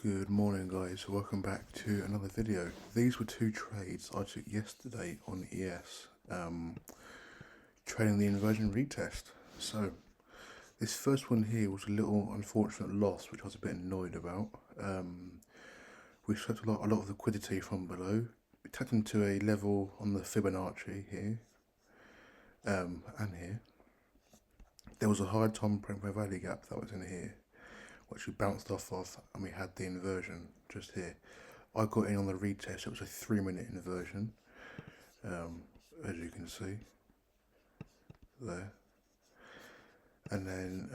Good morning guys, welcome back to another video. These were two trades I took yesterday on ES, trading the inversion retest. So this first one here was a little unfortunate loss, which I was a bit annoyed about. We swept a lot of liquidity from below. We tapped into a level on the Fibonacci here, and here. There was a hard time frame value gap that was in here, which we bounced off of, and we had the inversion just here. I got in on the retest. It was a 3-minute inversion, as you can see there. And then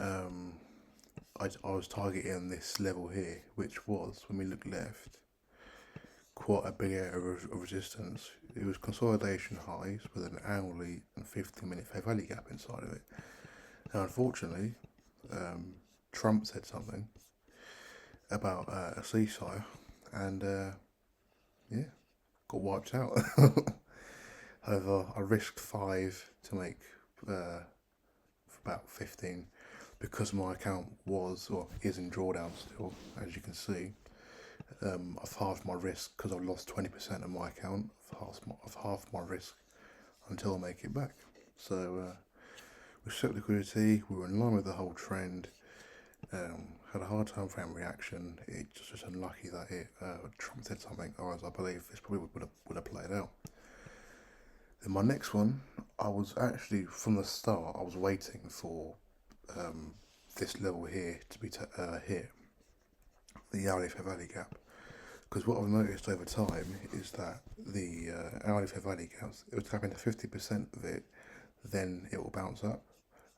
I was targeting this level here, which was, when we look left, quite a big area of resistance. It was consolidation highs with an hourly and 15-minute fair value gap inside of it. Now, unfortunately, Trump said something about a ceasefire, and yeah, got wiped out. However, I risked 5 to make for about 15 because my account was, or is, in drawdown still, as you can see. I've halved my risk because I've lost 20% of my account. I've halved my risk until I make it back. So we set liquidity, we were in line with the whole trend. Had a hard time frame reaction. It's just unlucky that Trump said something, or as I believe this probably would have played out. Then my next one, I was actually, from the start, I was waiting for this level here to be hit, the hourly fair value gap, because what I've noticed over time is that the hourly fair value gaps, it will tap into 50% of it, then it will bounce up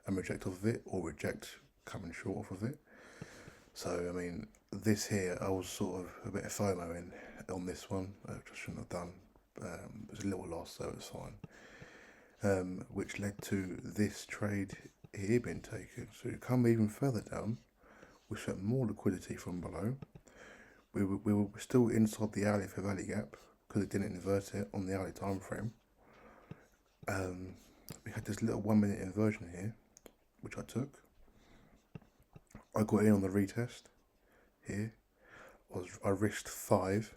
and reject off of it, or reject coming short off of it. So I mean, this here, I was sort of a bit of FOMO in on this one, which I shouldn't have done. It was a little loss, so it's fine. Which led to this trade here being taken. So you come even further down, we set more liquidity from below. We were still inside the hourly fair value gap because it didn't invert it on the hourly time frame. We had this little 1-minute inversion here, which I took. I got in on the retest here. I risked 5,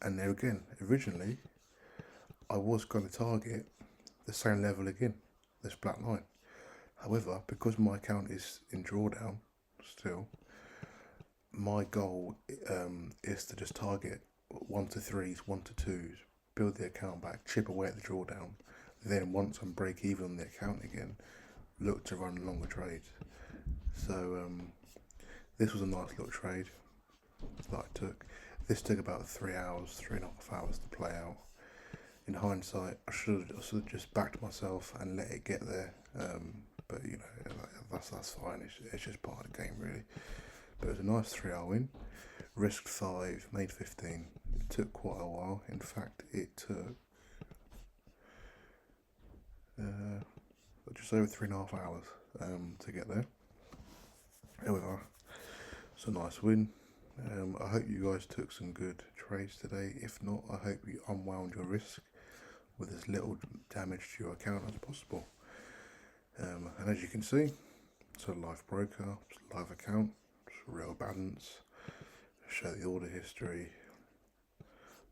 and there again, originally I was going to target the same level again, this black line. However, because my account is in drawdown still, my goal is to just target 1 to 3s, 1 to 2s, build the account back, chip away at the drawdown. Then once I'm break even on the account again, look to run longer trades. So this was a nice little trade that I took. This took about 3 hours, 3.5 hours to play out. In hindsight, I should have just backed myself and let it get there. But you know, that's fine. It's just part of the game, really. But it was a nice 3-hour win. Risked 5, made 15. It took quite a while. In fact, it took just over 3.5 hours to get there. However, it's a nice win. I hope you guys took some good trades today. If not, I hope you unwound your risk with as little damage to your account as possible. And as you can see, it's a live broker, it's a live account, it's a real balance. Show the order history.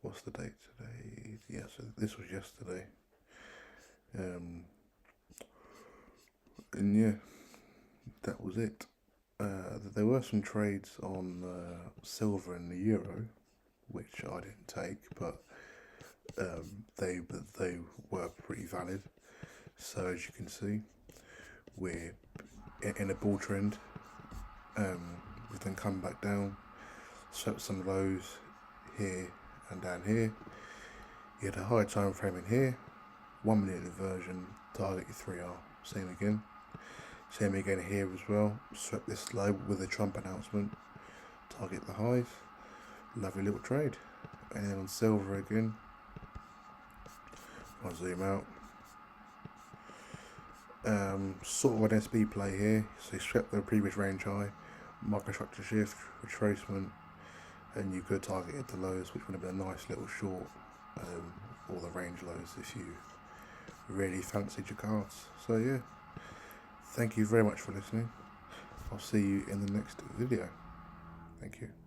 What's the date today? Yeah, so this was yesterday. And yeah, that was it. There were some trades on silver and the euro, which I didn't take, but they were pretty valid. So as you can see, we're in a bull trend. We've then come back down, swept some lows here and down here. You had a high time frame in here, 1-minute inversion, target your 3R, same again. Same again here as well. Swept this low with the Trump announcement. Target the highs. Lovely little trade. And then on silver again. I'll zoom out. Sort of an SB play here. So you swept the previous range high. Microstructure shift, retracement. And you could target at the lows, which would have been a nice little short. Or the range lows if you really fancied your cards. So yeah. Thank you very much for listening. I'll see you in the next video. Thank you.